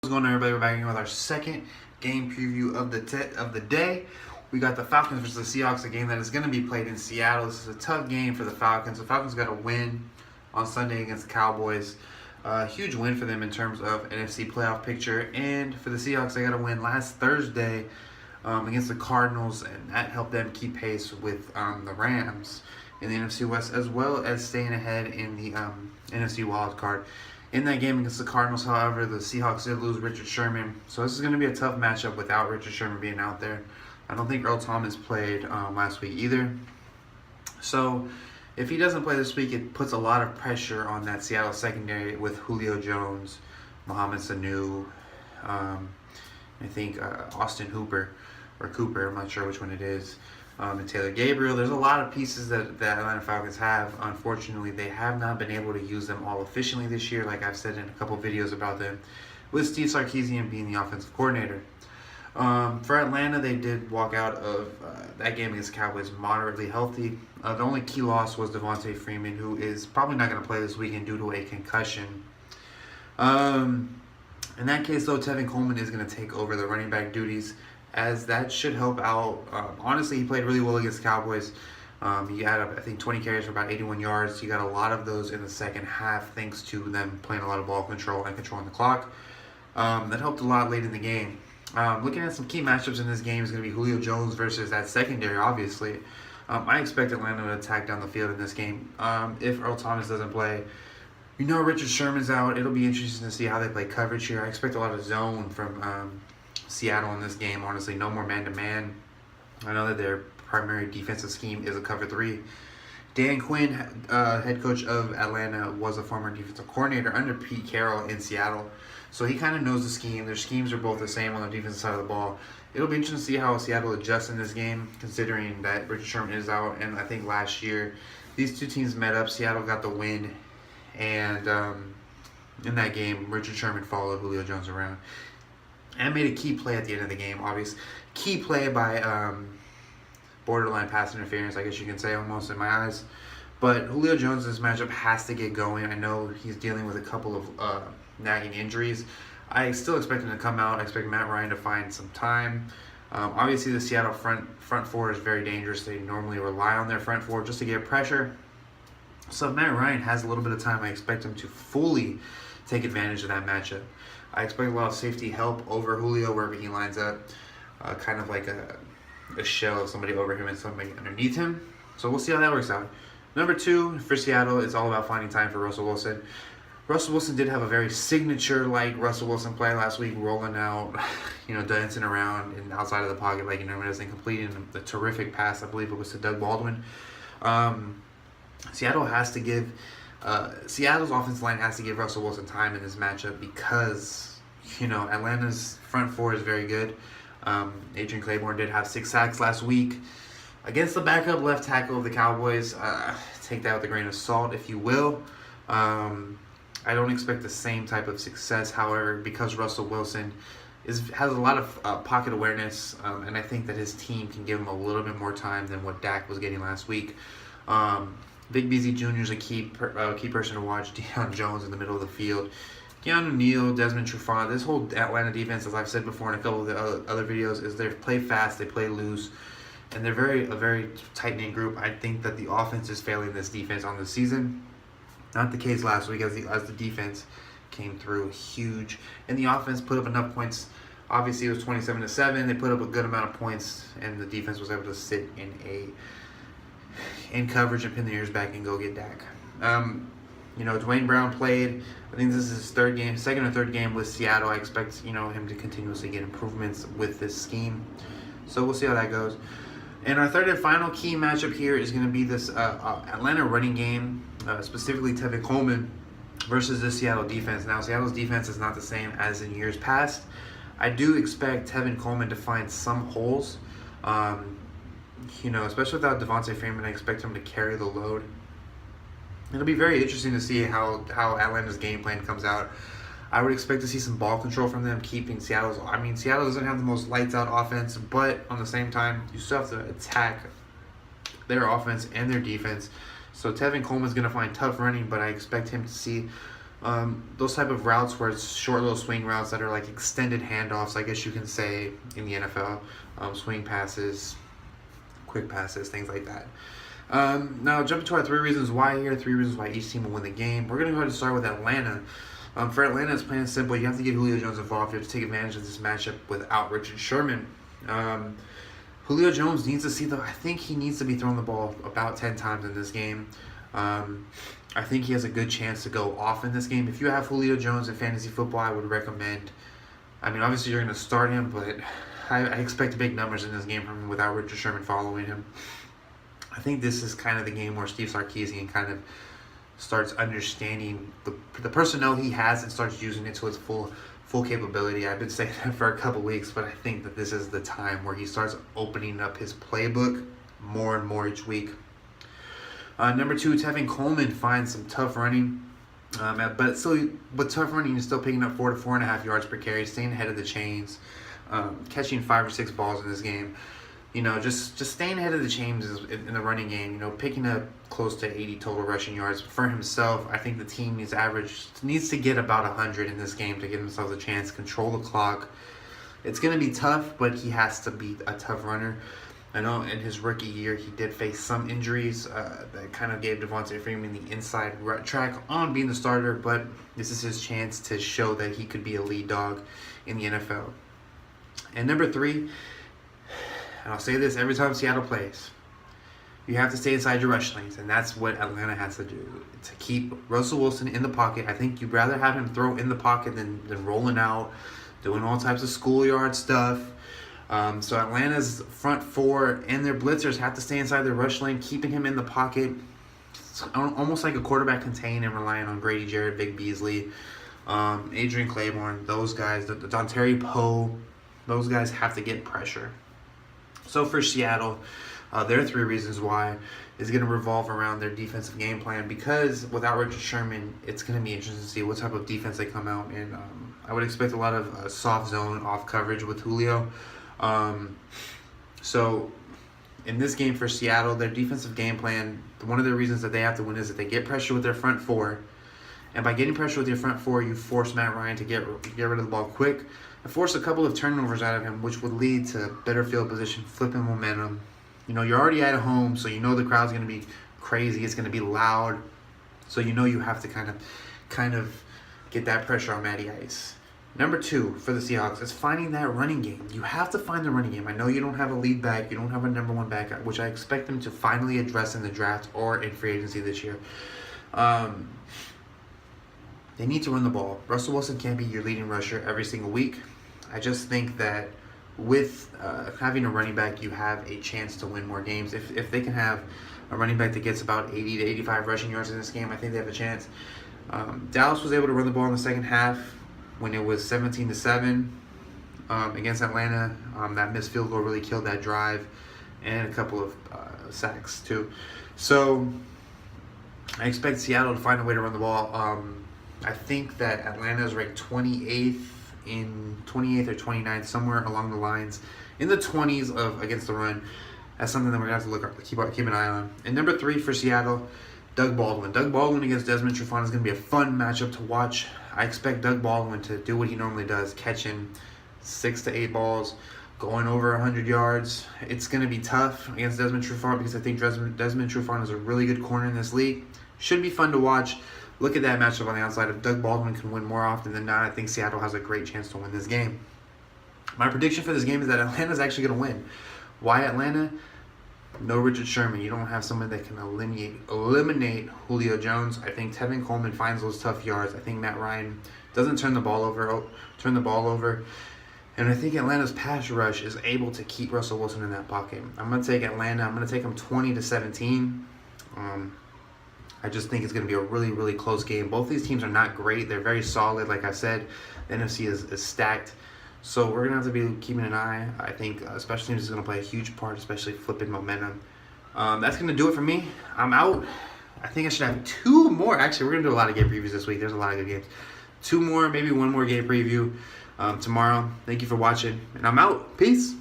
What's going on, everybody? We're back again with our second game preview of the day. We got the Falcons versus the Seahawks, a game that is going to be played in Seattle. This is a tough game for the Falcons. The Falcons got a win on Sunday against the Cowboys. Huge win for them in terms of NFC playoff picture. And for the Seahawks, they got a win last Thursday against the Cardinals, and that helped them keep pace with the Rams in the NFC West, as well as staying ahead in the NFC wild card. In that game against the Cardinals, however, the Seahawks did lose Richard Sherman. So this is going to be a tough matchup without Richard Sherman being out there. I don't think Earl Thomas played last week either. So if he doesn't play this week, it puts a lot of pressure on that Seattle secondary with Julio Jones, Mohamed Sanu, I think Austin Hooper or Cooper, I'm not sure which one it is, and Taylor Gabriel. There's a lot of pieces that the Atlanta Falcons have. Unfortunately, they have not been able to use them all efficiently this year, like I've said in a couple videos about them, with Steve Sarkisian being the offensive coordinator. For Atlanta, they did walk out of that game against the Cowboys moderately healthy. The only key loss was Devontae Freeman, who is probably not going to play this weekend due to a concussion. In that case, though, Tevin Coleman is going to take over the running back duties, as that should help out. Honestly, he played really well against the Cowboys. He had, I think, 20 carries for about 81 yards. He got a lot of those in the second half, thanks to them playing a lot of ball control and controlling the clock. That helped a lot late in the game. Looking at some key matchups in this game is going to be Julio Jones versus that secondary, obviously. I expect Atlanta to attack down the field in this game. If Earl Thomas doesn't play, Richard Sherman's out. It'll be interesting to see how they play coverage here. I expect a lot of zone from Seattle in this game. Honestly, no more man-to-man. I know that their primary defensive scheme is a cover 3. Dan Quinn, head coach of Atlanta, was a former defensive coordinator under Pete Carroll in Seattle. So he kind of knows the scheme. Their schemes are both the same on the defensive side of the ball. It'll be interesting to see how Seattle adjusts in this game, considering that Richard Sherman is out. And I think last year, these two teams met up. Seattle got the win. And in that game, Richard Sherman followed Julio Jones around and made a key play at the end of the game. Obvious key play by borderline pass interference, I guess you can say, almost in my eyes. But Julio Jones' matchup has to get going. I know he's dealing with a couple of nagging injuries. I still expect him to come out. I expect Matt Ryan to find some time. Obviously, the Seattle front four is very dangerous. They normally rely on their front four just to get pressure. So if Matt Ryan has a little bit of time, I expect him to fully take advantage of that matchup. I expect a lot of safety help over Julio wherever he lines up, kind of like a shell of somebody over him and somebody underneath him. So we'll see how that works out. Number 2 for Seattle, it's all about finding time for Russell Wilson. Russell Wilson did have a very signature-like Russell Wilson play last week, rolling out, dancing around and outside of the pocket like he normally does, and completing the terrific pass. I believe it was to Doug Baldwin. Seattle's offensive line has to give Russell Wilson time in this matchup because, Atlanta's front four is very good. Adrian Claiborne did have 6 sacks last week against the backup left tackle of the Cowboys. Take that with a grain of salt, if you will. I don't expect the same type of success, however, because Russell Wilson has a lot of pocket awareness, and I think that his team can give him a little bit more time than what Dak was getting last week. Big BZ Jr. is a key person to watch. Deion Jones in the middle of the field. Keanu Neal, Desmond Trufant. This whole Atlanta defense, as I've said before in a couple of the other videos, is they play fast, they play loose, and they're a very tight-knit group. I think that the offense is failing this defense on the season. Not the case last week as the defense came through huge. And the offense put up enough points. Obviously, it was 27-7. They put up a good amount of points, and the defense was able to sit in coverage and pin the ears back and go get Dak. Dwayne Brown played. I think this is his second or third game with Seattle. I expect him to continuously get improvements with this scheme. So we'll see how that goes. And our third and final key matchup here is going to be this Atlanta running game, specifically Tevin Coleman versus the Seattle defense. Now, Seattle's defense is not the same as in years past. I do expect Tevin Coleman to find some holes, especially without Devontae Freeman. I expect him to carry the load. It'll be very interesting to see how Atlanta's game plan comes out. I would expect to see some ball control from them, keeping Seattle doesn't have the most lights-out offense, but on the same time, you still have to attack their offense and their defense. So Tevin Coleman's going to find tough running, but I expect him to see Those type of routes where it's short little swing routes that are like extended handoffs, I guess you can say, in the NFL. Swing passes, quick passes, things like that. Now, jumping to our 3 reasons why here, 3 reasons why each team will win the game. We're going to go ahead and start with Atlanta. For Atlanta, it's plain and simple. You have to get Julio Jones involved. You have to take advantage of this matchup without Richard Sherman. Julio Jones needs to see I think he needs to be throwing the ball about 10 times in this game. I think he has a good chance to go off in this game. If you have Julio Jones in fantasy football, I would recommend. I mean, obviously you're going to start him, but I expect big numbers in this game from him without Richard Sherman following him. I think this is kind of the game where Steve Sarkisian kind of starts understanding the personnel he has and starts using it to its full capability. I've been saying that for a couple weeks, but I think that this is the time where he starts opening up his playbook more and more each week. Number 2, Tevin Coleman finds some tough running, but tough running is still picking up 4 to 4.5 yards per carry, staying ahead of the chains, catching 5 or 6 balls in this game. You know, just staying ahead of the chains in the running game. You know, picking up close to 80 total rushing yards for himself. I think the team needs to get about 100 in this game to give themselves a chance, control the clock. It's going to be tough, but he has to be a tough runner. I know in his rookie year he did face some injuries that kind of gave Devontae Freeman the inside track on being the starter, but this is his chance to show that he could be a lead dog in the NFL. And number 3, and I'll say this every time Seattle plays, you have to stay inside your rush lanes, and that's what Atlanta has to do to keep Russell Wilson in the pocket. I think you'd rather have him throw in the pocket than rolling out, doing all types of schoolyard stuff. So Atlanta's front 4 and their blitzers have to stay inside their rush lane, keeping him in the pocket. It's almost like a quarterback contained and relying on Grady Jarrett, Vic Beasley, Adrian Claiborne, those guys, the Dontari Poe, those guys have to get pressure. So for Seattle, their 3 reasons why is going to revolve around their defensive game plan, because without Richard Sherman, it's going to be interesting to see what type of defense they come out in. I would expect a lot of soft zone off coverage with Julio. So in this game for Seattle, their defensive game plan, one of the reasons that they have to win is that they get pressure with their front 4. And by getting pressure with your front 4, you force Matt Ryan to get rid of the ball quick and force a couple of turnovers out of him, which would lead to better field position, flipping momentum. You know, you're already at home, so you know the crowd's going to be crazy. It's going to be loud. So you know you have to kind of get that pressure on Matty Ice. Number 2 for the Seahawks is finding that running game. You have to find the running game. I know you don't have a lead back. You don't have a number 1 back, which I expect them to finally address in the draft or in free agency this year. They need to run the ball. Russell Wilson can't be your leading rusher every single week. I just think that with having a running back, you have a chance to win more games. If they can have a running back that gets about 80 to 85 rushing yards in this game, I think they have a chance. Dallas was able to run the ball in the second half when it was 17-7 against Atlanta. That missed field goal really killed that drive, and a couple of sacks too. So I expect Seattle to find a way to run the ball. I think that Atlanta is ranked 28th or 29th, somewhere along the lines, in the 20s of against the run. That's something that we're going to have to keep an eye on. And number 3 for Seattle, Doug Baldwin. Doug Baldwin against Desmond Trufant is going to be a fun matchup to watch. I expect Doug Baldwin to do what he normally does, catching 6 to 8 balls, going over 100 yards. It's going to be tough against Desmond Trufant because I think Desmond Trufant is a really good corner in this league. Should be fun to watch. Look at that matchup on the outside. If Doug Baldwin can win more often than not, I think Seattle has a great chance to win this game. My prediction for this game is that Atlanta's actually going to win. Why Atlanta? No Richard Sherman. You don't have someone that can eliminate Julio Jones. I think Tevin Coleman finds those tough yards. I think Matt Ryan doesn't turn the ball over. And I think Atlanta's pass rush is able to keep Russell Wilson in that pocket. I'm going to take Atlanta. I'm going to take them 20-17. I just think it's going to be a really, really close game. Both these teams are not great. They're very solid. Like I said, the NFC is stacked. So we're going to have to be keeping an eye. I think special teams is going to play a huge part, especially flipping momentum. That's going to do it for me. I'm out. I think I should have 2 more. Actually, we're going to do a lot of game previews this week. There's a lot of good games. 2 more, maybe 1 more game preview tomorrow. Thank you for watching, and I'm out. Peace.